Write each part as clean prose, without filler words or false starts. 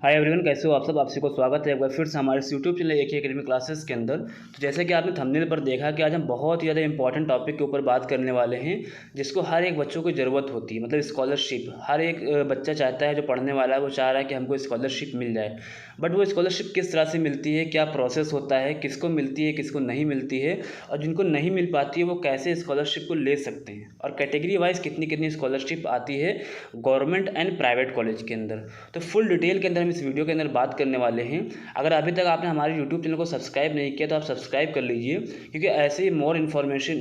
Hi everyone, कैसे हो आप सब। आप सबको स्वागत है एक बार फिर से हमारे यूट्यूब चैनल एक एकेडमी क्लासेस के अंदर। तो जैसे कि आपने थंबनेल पर देखा कि आज हम बहुत ही ज़्यादा इंपॉर्टेंट टॉपिक के ऊपर बात करने वाले हैं, जिसको हर एक बच्चों को ज़रूरत होती है। मतलब स्कॉलरशिप हर एक बच्चा चाहता है, जो पढ़ने वाला है वो चाह रहा है कि हमको स्कॉलरशिप मिल जाए। बट वो स्कॉलरशिप किस तरह से मिलती है, क्या प्रोसेस होता है, किसको मिलती है किसको नहीं मिलती है, और जिनको नहीं मिल पाती है वो कैसे स्कॉलरशिप को ले सकते हैं, और कैटेगरी वाइज कितनी कितनी स्कॉलरशिप आती है गवर्नमेंट एंड प्राइवेट कॉलेज के अंदर। तो फुल डिटेल के अंदर हम इस वीडियो के अंदर बात करने वाले हैं। अगर अभी तक आपने हमारे यूट्यूब चैनल को सब्सक्राइब नहीं किया तो आप सब्सक्राइब कर लीजिए, क्योंकि ऐसे ही मोर इन्फॉर्मेशन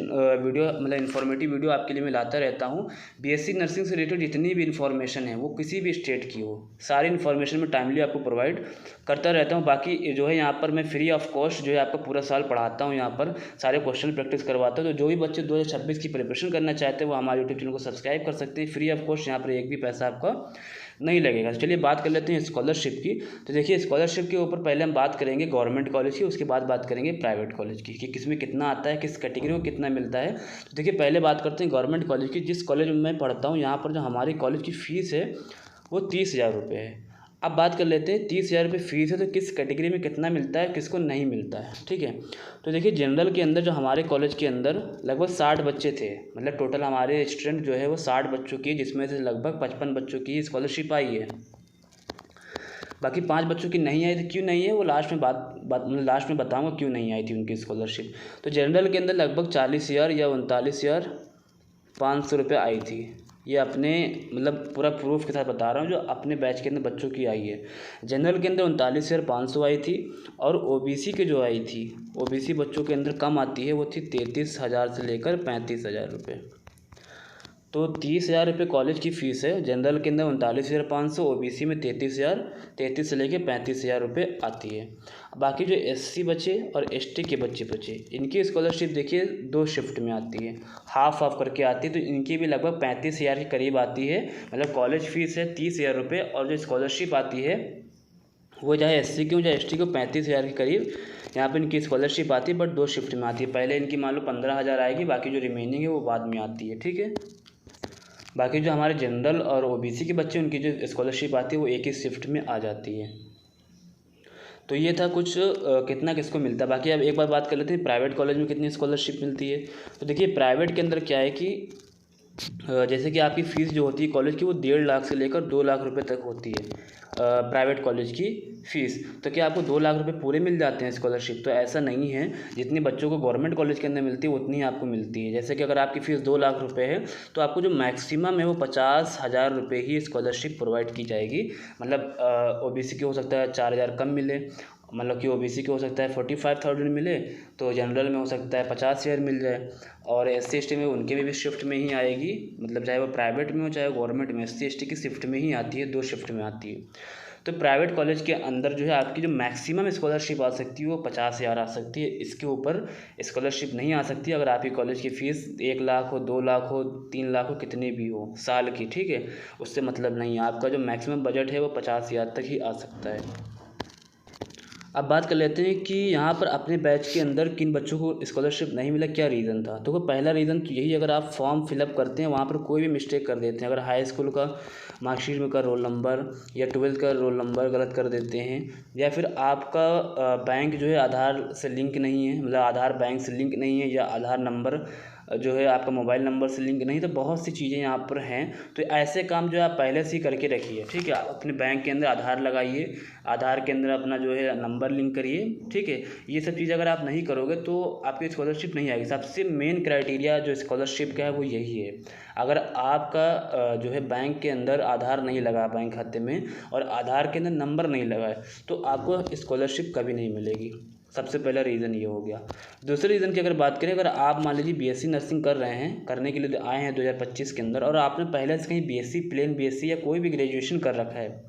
वीडियो मतलब इन्फॉर्मेटिव वीडियो आपके लिए मैं लाता रहता हूँ। बीएससी नर्सिंग से रिलेटेड जितनी भी इन्फॉर्मेशन है वो किसी भी स्टेट की हो, सारी इन्फॉर्मेशन मैं टाइमली आपको प्रोवाइड करता रहता हूँ। बाकी जो है यहाँ पर मैं फ्री ऑफ कॉस्ट जो है आपका पूरा साल पढ़ाता हूँ, यहाँ पर सारे क्वेश्चन प्रैक्टिस करवाता हूँ। तो जो भी बच्चे 2026 की प्रिपरेशन करना चाहते हैं वो हमारे यूट्यूब चैनल को सब्सक्राइब कर सकते हैं फ्री ऑफ कॉस्ट। यहाँ पर एक भी पैसा आपका नहीं लगेगा। चलिए बात कर लेते हैं स्कॉलरशिप की। तो देखिए, स्कॉलरशिप के ऊपर पहले हम बात करेंगे गवर्नमेंट कॉलेज की, उसके बाद बात करेंगे प्राइवेट कॉलेज की कि किसमें कितना आता है, किस कैटेगरी में कितना मिलता है। तो देखिए, पहले बात करते हैं गवर्नमेंट कॉलेज की। जिस कॉलेज में मैं पढ़ता हूँ यहाँ पर जो हमारी कॉलेज की फ़ीस है वो 30,000 रुपये है। अब बात कर लेते हैं 30,000 रुपये फ़ीस है तो किस कैटेगरी में कितना मिलता है, किसको नहीं मिलता है। ठीक है, तो देखिए जनरल के अंदर जो हमारे कॉलेज के अंदर लगभग 60 बच्चे थे। मतलब टोटल हमारे स्टूडेंट जो है वो 60 बच्चों की, जिसमें से लगभग 55 बच्चों की स्कॉलरशिप आई है। बाकी 5 बच्चों की नहीं आई थी। क्यों नहीं है वो लास्ट में मतलब लास्ट में बताऊँगा क्यों नहीं आई थी उनकी स्कॉलरशिप। तो जनरल के अंदर लगभग 40,000 या 39,500 रुपये आई थी। ये अपने मतलब पूरा प्रूफ के साथ बता रहा हूँ, जो अपने बैच के अंदर बच्चों की आई है। जनरल के अंदर 39,500 आई थी, और ओबीसी के जो आई थी, ओबीसी बच्चों के अंदर कम आती है, वो थी 33,000 से लेकर 35,000 रुपये। तो 30,000 रुपये कॉलेज की फ़ीस है। जनरल के अंदर 39,500, ओबीसी में 33,000, 33 से लेकर 35,000 रुपये आती है। बाकी जो एससी बचे और एसटी के बच्चे बचे, इनकी स्कॉलरशिप देखिए 2 शिफ्ट में आती है, हाफ हाफ करके आती है। तो इनकी भी लगभग 35,000 के करीब आती है। मतलब कॉलेज फ़ीस है 30,000 रुपये, और जो स्कॉलरशिप आती है वो चाहे एससी की हो चाहे एसटी को 35,000 के करीब यहाँ पे इनकी स्कॉलरशिप आती है। बट 2 शिफ्ट में आती है। पहले इनकी मान लो 15,000 आएगी, बाकी जो रिमेनिंग है वो बाद में आती है। ठीक है, बाकी जो हमारे जनरल और ओबीसी के बच्चे, उनकी जो स्कॉलरशिप आती है वो एक ही शिफ्ट में आ जाती है। तो ये था कुछ कितना किसको मिलता है। बाकी अब एक बार बात कर लेते हैं प्राइवेट कॉलेज में कितनी स्कॉलरशिप मिलती है। तो देखिए, प्राइवेट के अंदर क्या है कि जैसे कि आपकी फ़ीस जो होती है कॉलेज की वो 1.5 लाख से लेकर 2 लाख रुपए तक होती है प्राइवेट कॉलेज की फ़ीस। तो क्या आपको 2 लाख रुपए पूरे मिल जाते हैं स्कॉलरशिप? तो ऐसा नहीं है। जितनी बच्चों को गवर्नमेंट कॉलेज के अंदर मिलती है उतनी आपको मिलती है। जैसे कि अगर आपकी फ़ीस 2 लाख रुपए है तो आपको जो मैक्सिमम है वो 50,000 रुपये ही स्कॉलरशिप प्रोवाइड की जाएगी। मतलब ओबीसी की हो सकता है 4,000 कम मिले, मतलब कि ओबीसी के हो सकता है 45,000 मिले, तो जनरल में हो सकता है 50,000 मिल जाए, और एससी एसटी में उनके भी शिफ्ट में ही आएगी। मतलब चाहे वो प्राइवेट में हो चाहे गवर्नमेंट में, एससी एसटी की शिफ्ट में ही आती है, 2 शिफ्ट में आती है। तो प्राइवेट कॉलेज के अंदर जो है आपकी जो मैक्सिमम स्कॉलरशिप आ सकती है वो 50,000 आ सकती है। इसके ऊपर स्कॉलरशिप नहीं आ सकती अगर आपकी कॉलेज की फ़ीस 1 लाख हो, 2 लाख हो, 3 लाख हो, कितनी भी हो साल की। ठीक है, उससे मतलब नहीं है। आपका जो मैक्सिमम बजट है वो 50,000 तक ही आ सकता है। अब बात कर लेते हैं कि यहाँ पर अपने बैच के अंदर किन बच्चों को स्कॉलरशिप नहीं मिला, क्या रीज़न था। तो पहला रीज़न तो यही, अगर आप फॉर्म फिलअप करते हैं वहाँ पर कोई भी मिस्टेक कर देते हैं। अगर हाई स्कूल का मार्कशीट में का रोल नंबर या 12th का रोल नंबर गलत कर देते हैं, या फिर आपका बैंक जो है आधार से लिंक नहीं है, मतलब आधार बैंक से लिंक नहीं है, या आधार नंबर जो है आपका मोबाइल नंबर से लिंक नहीं, तो बहुत सी चीज़ें यहाँ पर हैं। तो ऐसे काम जो है आप पहले से ही करके रखिए। ठीक है, आप अपने बैंक के अंदर आधार लगाइए, आधार के अंदर अपना जो है नंबर लिंक करिए। ठीक है, ये सब चीज़ अगर आप नहीं करोगे तो आपकी स्कॉलरशिप नहीं आएगी। सबसे मेन क्राइटेरिया जो स्कॉलरशिप का है वो यही है। अगर आपका जो है बैंक के अंदर आधार नहीं लगा बैंक खाते में, और आधार के अंदर नंबर नहीं लगा है, तो आपको स्कॉलरशिप कभी नहीं मिलेगी। सबसे पहला रीज़न ये हो गया। दूसरे रीज़न की अगर बात करें, अगर आप मान लीजिए बीएससी नर्सिंग कर रहे हैं, करने के लिए आए हैं 2025 के अंदर, और आपने पहले से कहीं बीएससी प्लेन बीएससी या कोई भी ग्रेजुएशन कर रखा है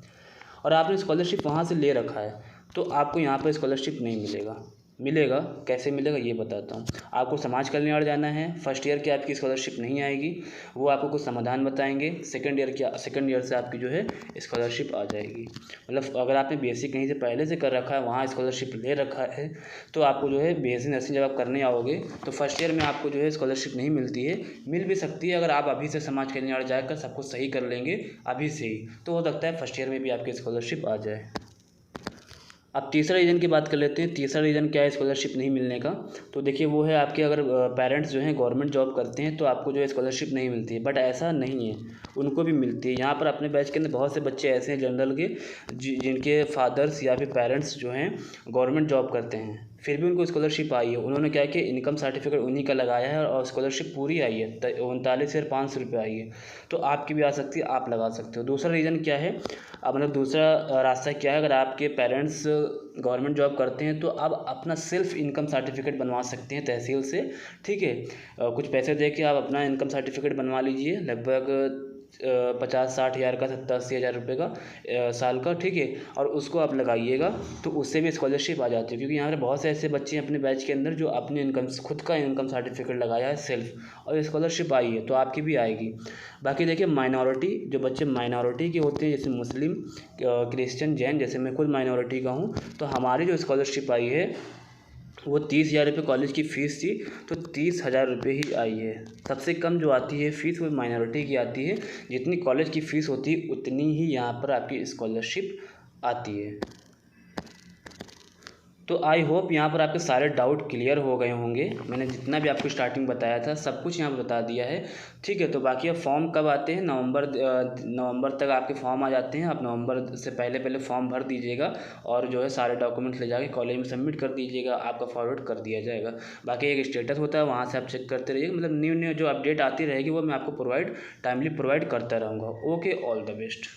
और आपने स्कॉलरशिप वहाँ से ले रखा है, तो आपको यहाँ पर स्कॉलरशिप नहीं मिलेगा। मिलेगा कैसे मिलेगा ये बताता हूँ। आपको समाज कल्याण जाना है, फर्स्ट ईयर की आपकी स्कॉलरशिप नहीं आएगी, वो आपको कुछ समाधान बताएंगे। सेकंड ईयर से आपकी जो है स्कॉलरशिप आ जाएगी। मतलब अगर आपने बीएससी कहीं से पहले से कर रखा है, वहाँ स्कॉलरशिप ले रखा है, तो आपको जो है बीएससी नर्सिंग जब आप करने आओगे तो फर्स्ट ईयर में आपको जो है स्कॉलरशिप नहीं मिलती है। मिल भी सकती है अगर आप अभी से समाज कल्याण जाकर सब कुछ सही कर लेंगे अभी से ही, तो हो सकता है फर्स्ट ईयर में भी आपकी स्कॉलरशिप आ जाए। अब तीसरा रीज़न की बात कर लेते हैं। तीसरा रीज़न क्या है स्कॉलरशिप नहीं मिलने का? तो देखिए वो है आपके, अगर पेरेंट्स जो हैं गवर्नमेंट जॉब करते हैं तो आपको जो है स्कॉलरशिप नहीं मिलती है, बट ऐसा नहीं है, उनको भी मिलती है। यहाँ पर अपने बैच के अंदर बहुत से बच्चे ऐसे हैं जनरल के जिनके फादर्स या फिर पेरेंट्स जो हैं गवर्नमेंट जॉब करते हैं, फिर भी उनको स्कॉलरशिप आई है। उन्होंने क्या कि इनकम सर्टिफिकेट उन्हीं का लगाया है और स्कॉलरशिप पूरी आई है, 39,500 रुपये आई है। तो आपकी भी आ सकती है, आप लगा सकते हो। दूसरा रीज़न क्या है, अब मतलब दूसरा रास्ता क्या है, अगर आपके पेरेंट्स गवर्नमेंट जॉब करते हैं तो आप अपना सेल्फ इनकम सर्टिफिकेट बनवा सकते हैं तहसील से, ठीक है। कुछ पैसे दे के आप अपना इनकम सर्टिफिकेट बनवा लीजिए, लगभग 50-60 हज़ार का, 70-80 हज़ार रुपये का साल का, ठीक है। और उसको आप लगाइएगा तो उससे भी स्कॉलरशिप आ जाती है, क्योंकि यहाँ पर बहुत से ऐसे बच्चे हैं अपने बैच के अंदर जो अपने इनकम, खुद का इनकम सर्टिफिकेट लगाया है सेल्फ, और स्कॉलरशिप आई है, तो आपकी भी आएगी। बाकी देखिए माइनॉरिटी, जो बच्चे माइनॉरिटी के होते हैं जैसे मुस्लिम, क्रिश्चियन, जैन, जैसे मैं खुद माइनॉरिटी का हूँ, तो हमारी जो स्कॉलरशिप आई है वो 30,000 रुपये कॉलेज की फ़ीस थी, तो 30,000 रुपये ही आई है। सबसे कम जो आती है फ़ीस वो माइनॉरिटी की आती है। जितनी कॉलेज की फ़ीस होती है उतनी ही यहाँ पर आपकी स्कॉलरशिप आती है। तो आई होप यहाँ पर आपके सारे डाउट क्लियर हो गए होंगे। मैंने जितना भी आपको स्टार्टिंग बताया था सब कुछ यहाँ पर बता दिया है, ठीक है। तो बाकी अब फॉर्म कब आते हैं, नवंबर तक आपके फॉर्म आ जाते हैं। आप नवंबर से पहले पहले फॉर्म भर दीजिएगा और जो है सारे डॉक्यूमेंट्स ले जाके कॉलेज में सबमिट कर दीजिएगा, आपका फॉरवर्ड कर दिया जाएगा। बाकी एक स्टेटस होता है, वहाँ से आप चेक करते रहिएगा, मतलब न्यू न्यू जो अपडेट आती रहेगी वो मैं आपको टाइमली प्रोवाइड करता रहूँगा। Okay, all the best.